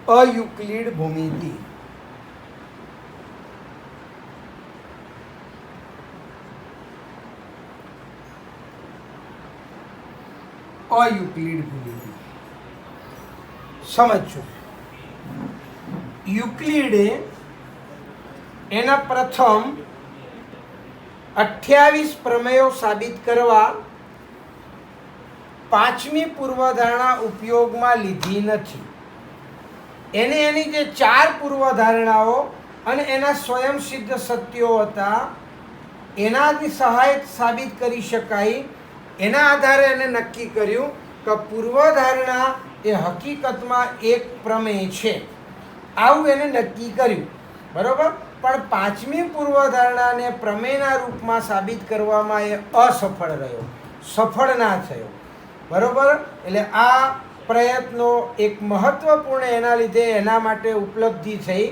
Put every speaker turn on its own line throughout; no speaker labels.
અયુક્લિડ ભૂમિતિ. અયુક્લિડ ભૂમિતિ સમજો. યુક્લિડે એના પ્રથમ 28 પ્રમેયો સાબિત કરવા 5મી પૂર્વધારણા ઉપયોગમાં લીધી નથી. એને એની જે 4 પૂર્વધારણાઓ અને એના સ્વયંસિદ્ધ સત્યો હતા એનાથી સહાય સાબિત કરી શકાય, એના આધારે એને નક્કી કર્યું કે પૂર્વધારણા એ હકીકતમાં એક પ્રમેય છે. આવું એને નક્કી કર્યું, બરાબર. પણ 5મી પૂર્વધારણાને પ્રમેયના રૂપમાં સાબિત કરવામાં એ અસફળ રહ્યો, સફળ ના થયો, બરાબર. એટલે આ પ્રયત્નો એક મહત્વપૂર્ણ એના લીધે એના માટે ઉપલબ્ધિ થઈ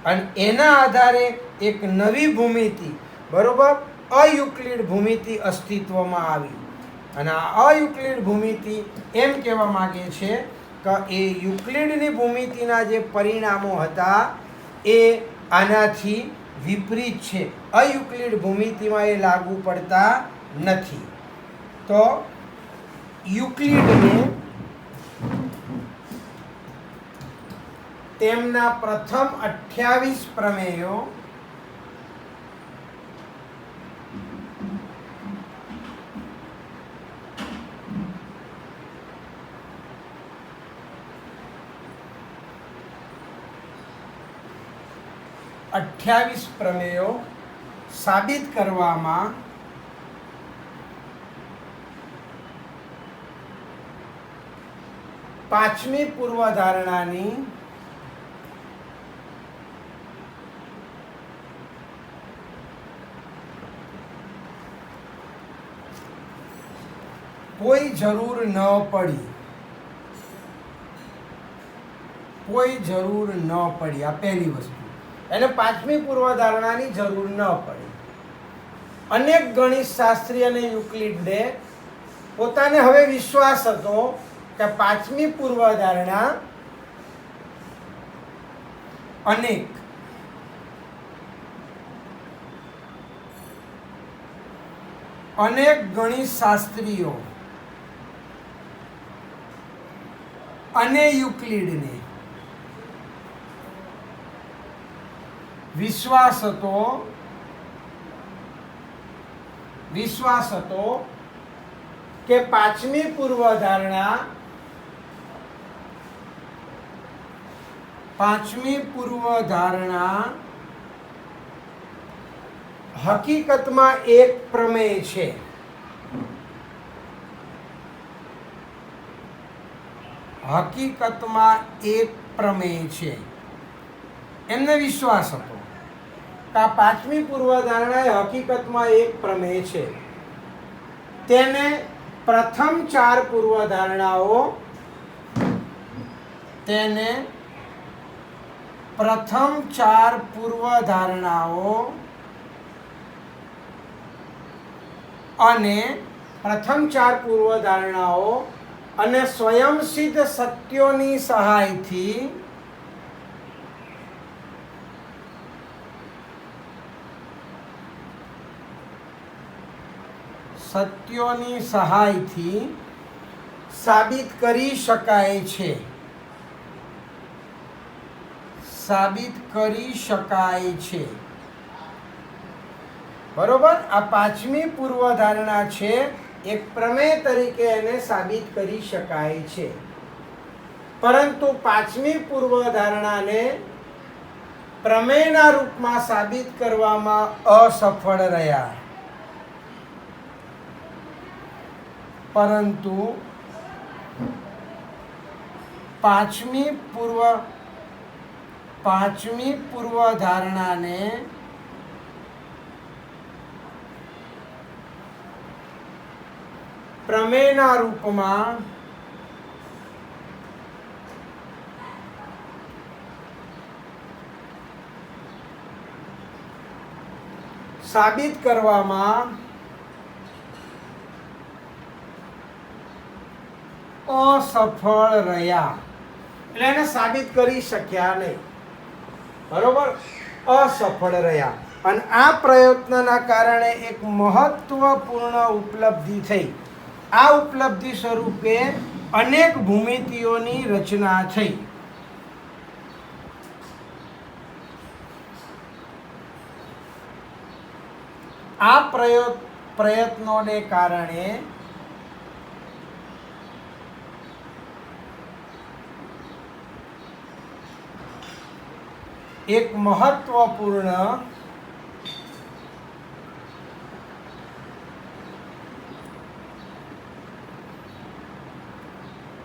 અને એના આધારે એક નવી ભૂમિતિ, બરાબર, અયુક્લિડ ભૂમિતિ અસ્તિત્વમાં આવી. અને આ અયુક્લિડ ભૂમિતિ એમ કહેવા માગે છે કે એ યુક્લિડની ભૂમિતિના જે પરિણામો હતા એ આનાથી વિપરીત છે. અયુક્લિડ ભૂમિતિમાં એ લાગુ પડતા નથી. તો યુક્લિડને તેમના પ્રથમ 28 પ્રમેયો સાબિત કરવામાં પાંચમી પૂર્વધારણાની કોઈ જરૂર ન પડી. કોઈ જરૂર ન પડી, આ પહેલી વસ્તુ. એને 5મી પૂર્વધારણાની જરૂર ન પડી. અનેક ગણિત શાસ્ત્રી અને યુક્લિડે પોતાને હવે વિશ્વાસ હતો કે 5મી પૂર્વધારણા અનેક ગણિત શાસ્ત્રીઓ અને યુક્લિડને વિશ્વાસ હતો કે 5મી પૂર્વધારણા હકીકતમાં એક પ્રમેય છે. એમને વિશ્વાસ હતો કે આ 5મી પૂર્વધારણા એ હકીકતમાં એક પ્રમેય છે. તેને પ્રથમ 4 પૂર્વધારણાઓ અને સ્વયંસિદ્ધ સત્યોની સહાયથી સાબિત કરી શકાય છે. બરોબર. આ 5મી પૂર્વધારણા છે, એક પ્રમેય તરીકે એને સાબિત કરી શકાય છે. પરંતુ 5મી પૂર્વધારણાને પ્રમેયના રૂપમાં સાબિત કરવામાં અસફળ રહ્યા. પરંતુ 5મી પૂર્વધારણાને પ્રમેયના રૂપમાં સાબિત કરવામાં અસફળ રહ્યા. એટલે એને સાબિત કરી શક્યા નહીં, બરોબર, અસફળ રહ્યા. અને આ પ્રયત્નના કારણે એક મહત્વપૂર્ણ ઉપલબ્ધિ થઈ. આ ઉપલબ્ધિ સ્વરૂપે અનેક ભૂમિતિઓની રચના થઈ. આ પ્રયત્નોને કારણે એક મહત્વપૂર્ણ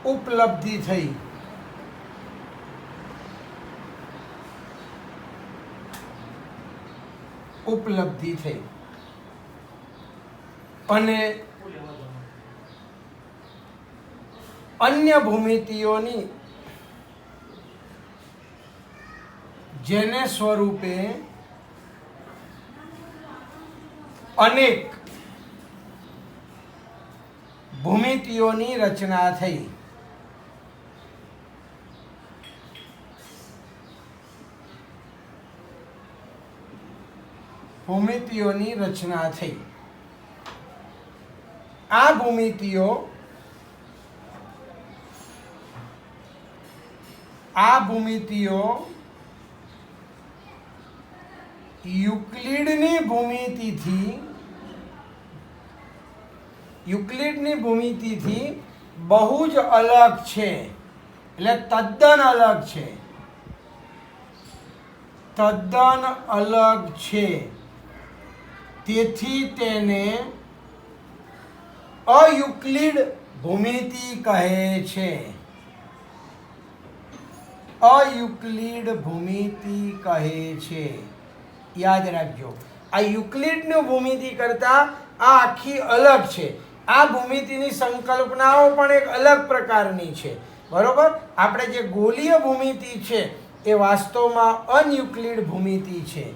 ઉપલબ્ધિ થઈ. અને અન્ય ભૂમિતિઓની જેને સ્વરૂપે અનેક ભૂમિતિઓની રચના થઈ. આ ભૂમિતિઓ યુક્લિડની ભૂમિતિથી બહુ જ અલગ છે, એટલે તદ્દન અલગ છે. તેથી તેને અયુક્લિડ ભૂમિતિ કહે છે. યાદ રાખજો, આ યુક્લિડની ભૂમિતિ કરતા આ આખી અલગ છે. આ ભૂમિતિની સંકલ્પનાઓ પણ એક અલગ પ્રકારની છે, બરોબર. આપણે જે ગોલીય ભૂમિતિ છે એ વાસ્તવમાં અનયુક્લિડ ભૂમિતિ છે.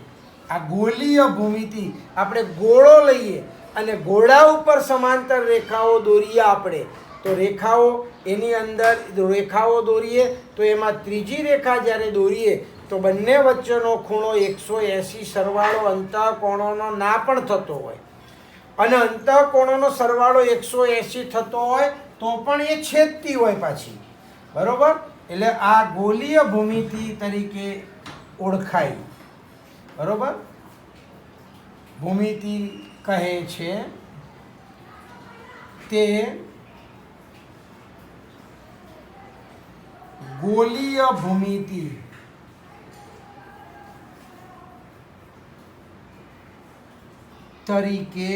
આ ગોલીય ભૂમિતિ, આપણે ગોળો લઈએ અને ગોળા ઉપર સમાંતર રેખાઓ દોરીએ આપણે, તો રેખાઓ એની અંદર રેખાઓ દોરીએ તો એમાં ત્રીજી રેખા જ્યારે દોરીએ તો બંને વચ્ચેનો ખૂણો 180 સરવાળો અંતઃકોણોનો ના પણ થતો હોય, અને અંતઃકોણોનો સરવાળો 180 થતો હોય તો પણ એ છેદતી હોય પાછી, બરોબર. એટલે આ ગોલીય ભૂમિતિ તરીકે ઓળખાય, બરોબર. ભૂમિતિ કહે છે તે ગોલીય ભૂમિતિ તરીકે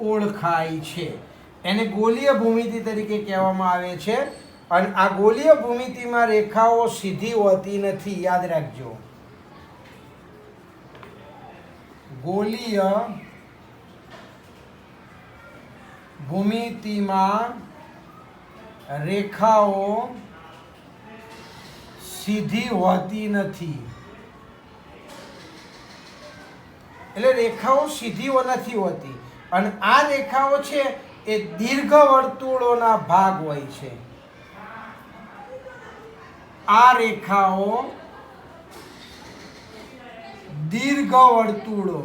ઓળખાય છે. એને ગોલીય ભૂમિતિ તરીકે કહેવામાં આવે છે. અને આ ગોલીય ભૂમિતિમાં રેખાઓ સીધી હોતી નથી, યાદ રાખજો. ગોલીય ભૂમિતિમાં રેખાઓ સીધી હોતી નથી. એટલે રેખાઓ સીધી નથી હોતી. અને આ રેખાઓ છે એ દીર્ઘ વર્તુળોના ભાગ હોય છે. આ રેખાઓ દીર્ઘ વર્તુળો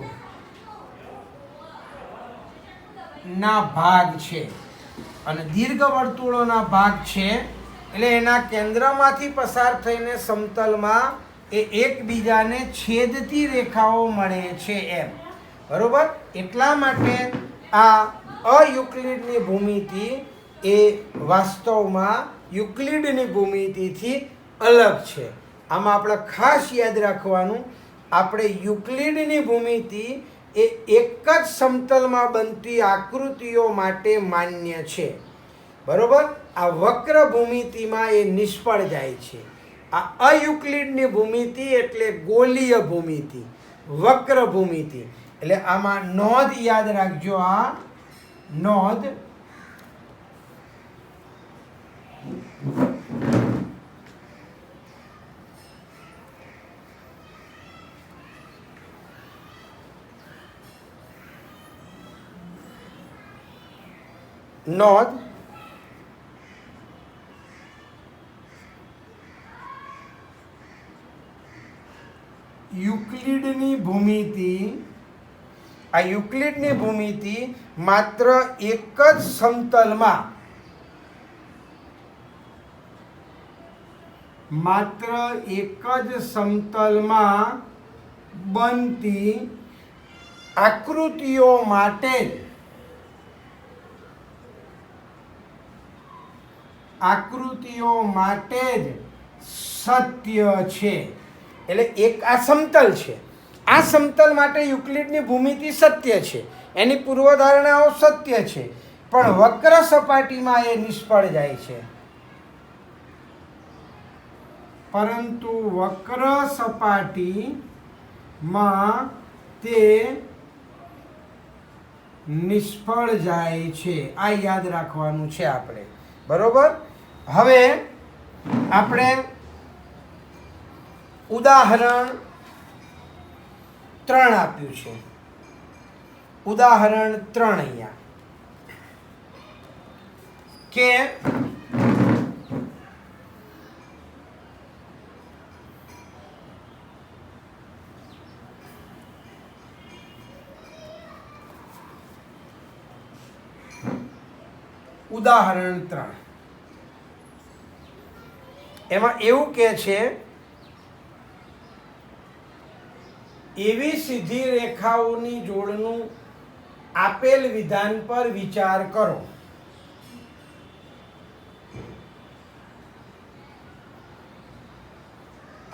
ના ભાગ છે. અને દીર્ઘ વર્તુળોના ભાગ છે એટલે એના કેન્દ્રમાંથી પસાર થઈને સમતલમાં એ એકબીજાને છેદતી રેખાઓ મળે છે એમ, બરોબર. એટલા માટે આ અયુક્લિડની ભૂમિતિ એ વાસ્તવમાં યુક્લિડની ભૂમિતિથી અલગ છે. આમાં આપણે ખાસ યાદ રાખવાનું, આપણે યુક્લિડની ભૂમિતિ એ એક જ સમતલમાં બનતી આકૃતિઓ માટે માન્ય છે, બરોબર. આ વક્ર ભૂમિતિમાં એ નિષ્ફળ જાય છે. આ અયુક્લિડની ભૂમિતિ એટલે ગોલીય ભૂમિતિ, વક્ર ભૂમિતિ. એટલે આમાં નોંધ યાદ રાખજો, આ નોંધ યુક્લિડની ભૂમિતિ, આ યુક્લિડની ભૂમિતિ માત્ર એક જ સમતલમાં, માત્ર એક જ સમતલમાં બનતી આકૃતિઓ માટે જ, આકૃતિઓ માટે જ સત્ય છે. એટલે એક આ સમતલ છે, આ સમતલ માટે યુક્લિડની ભૂમિતિ સત્ય છે, એની પૂર્વધારણાઓ સત્ય છે, પણ વક્ર સપાટીમાં એ નિષ્ફળ જાય છે. પરંતુ વક્ર સપાટીમાં તે નિષ્ફળ જાય છે. આ યાદ રાખવાનું છે આપણે, બરોબર. હવે આપણે ઉદાહરણ 3 આપ્યું છે. ઉદાહરણ 3 અહીંયા કે ઉદાહરણ 3 એમાં એવું કે છે, એવી સીધી રેખાઓની જોડનું આપેલ વિધાન પર વિચાર કરો.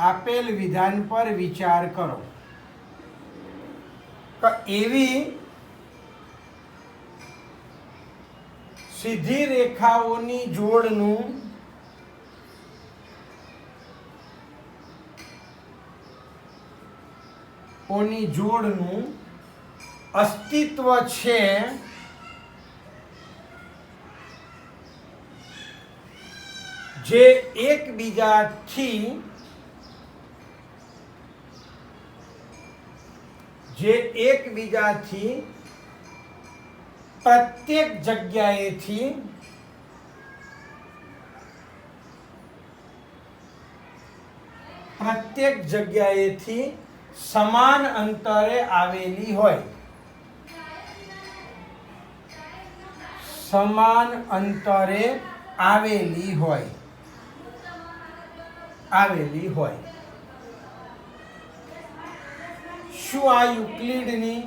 આપેલ વિધાન પર વિચાર કરો. એવી સીધી રેખાઓની જોડનું અસ્તિત્વ છે જે એકબીજાથી પ્રત્યેક જગ્યાએથી સમાન અંતરે આવેલી હોય. સમાન અંતરે આવેલી હોય. શું આ યુક્લિડની,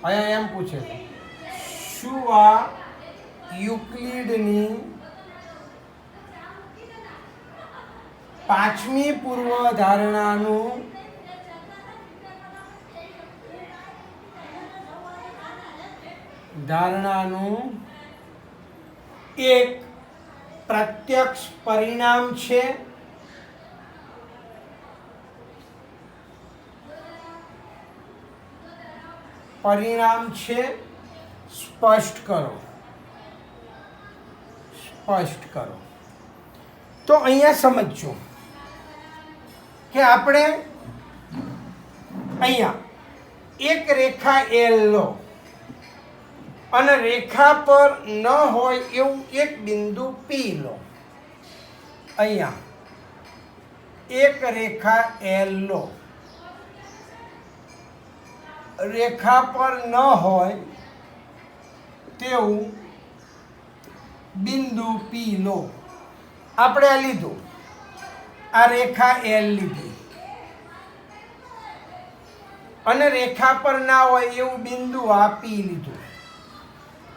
અહીંયા એમ પૂછે છે, શું આ યુક્લિડની પાંચમી પૂર્વધારણાનું એક પ્રત્યક્ષ પરિણામ છે? સ્પષ્ટ કરો. તો અહીંયા સમજજો કે આપણે અહીંયા એક રેખા એલ લો અને રેખા પર ન હોય એવું એક બિંદુ પી લો. અહીંયા એક રેખા એલ લો, રેખા પર ન હોય તેવું બિંદુ પી લો. આપણે આ લીધું, આ રેખા એલ લીધી અને રેખા પર ના હોય એવું બિંદુ આ પી લીધું.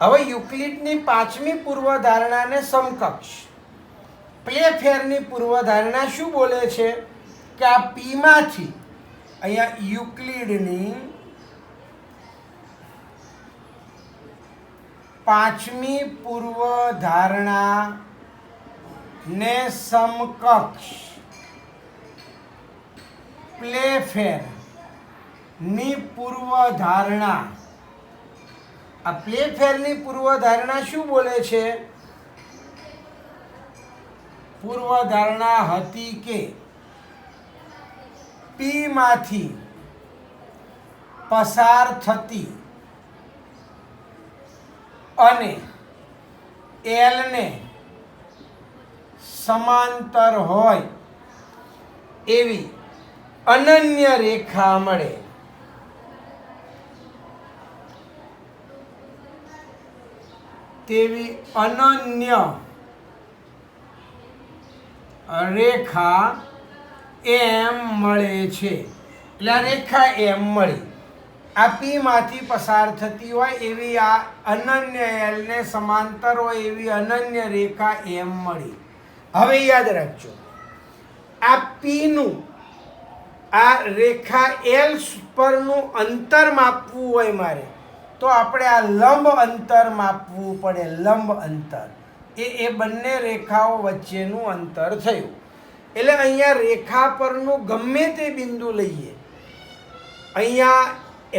હવે યુક્લિડની પાંચમી પૂર્વધારણાને સમકક્ષ પ્લેફેરની પૂર્વધારણા શું બોલે છે કે આ પી માંથી અહીંયા યુક્લિડની પાંચમી પૂર્વધારણા ને સમકક્ષ પ્લેફેર ની પૂર્વધારણા, આ પ્લેફેરની પૂર્વધારણા શું બોલે છે? પૂર્વધારણા હતી કે પી માંથી પસાર થતી અને એલ ને સમાંતર હોય એવી અનન્ય રેખા મળે. તેવી અનન્ય રેખા એમ મળે છે. એટલે આ રેખા એમ મળી. આ પી માંથી પસાર થતી હોય એવી આ અનન્ય એલને સમાંતર હોય એવી અનન્ય રેખા એમ મળી. હવે યાદ રાખજો, આ પીનું આ રેખા એલ પરનું અંતર માપવું હોય મારે, તો આપણે આ લંબ અંતર માપવું પડે. લંબ અંતર એ બંને રેખાઓ વચ્ચેનું અંતર થયું. એટલે અહીંયા રેખા પરનું ગમે તે બિંદુ લઈએ, અહીંયા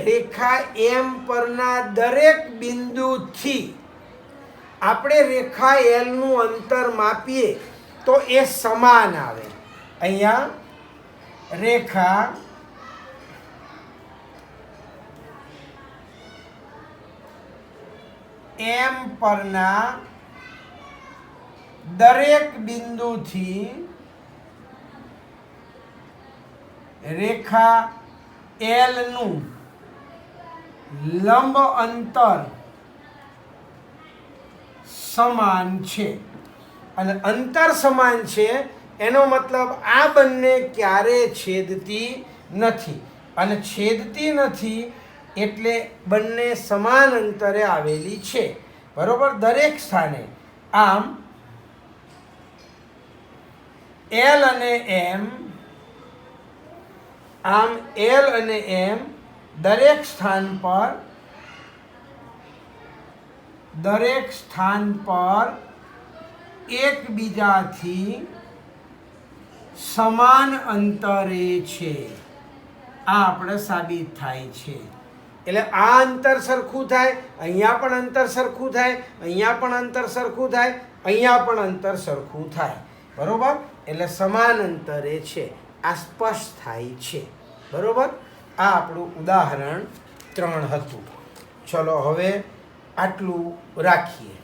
રેખા એમ પરના દરેક બિંદુથી આપણે રેખા એલનું અંતર માપીએ તો એ સમાન આવે. અહીંયા રેખા એમ પરના દરેક બિંદુથી રેખા એલનું લંબ અંતર સમાન છે. અને અંતર સમાન છે એનો મતલબ આ બંને ક્યારે છેદતી નથી. અને છેદતી નથી એટલે બંને સમાન અંતરે આવેલી છે. બરોબર, દરેક સ્થાને. આમ એલ અને એમ, આમ એલ અને એમ દરેક સ્થાન પર એકબીજાથી સમાન અંતરે છે. આ આપણે સાબિત થાય છે. એટલે આ અંતર સરખું થાય, અહીંયા પણ અંતર સરખું થાય, અહીંયા પણ અંતર સરખું થાય, અહીંયા પણ અંતર સરખું થાય. બરોબર, એટલે સમાન અંતરે છે. આ સ્પષ્ટ થાય છે. બરોબર, આ આપણું ઉદાહરણ 3 હતું. ચલો હવે આટલું રાખીએ.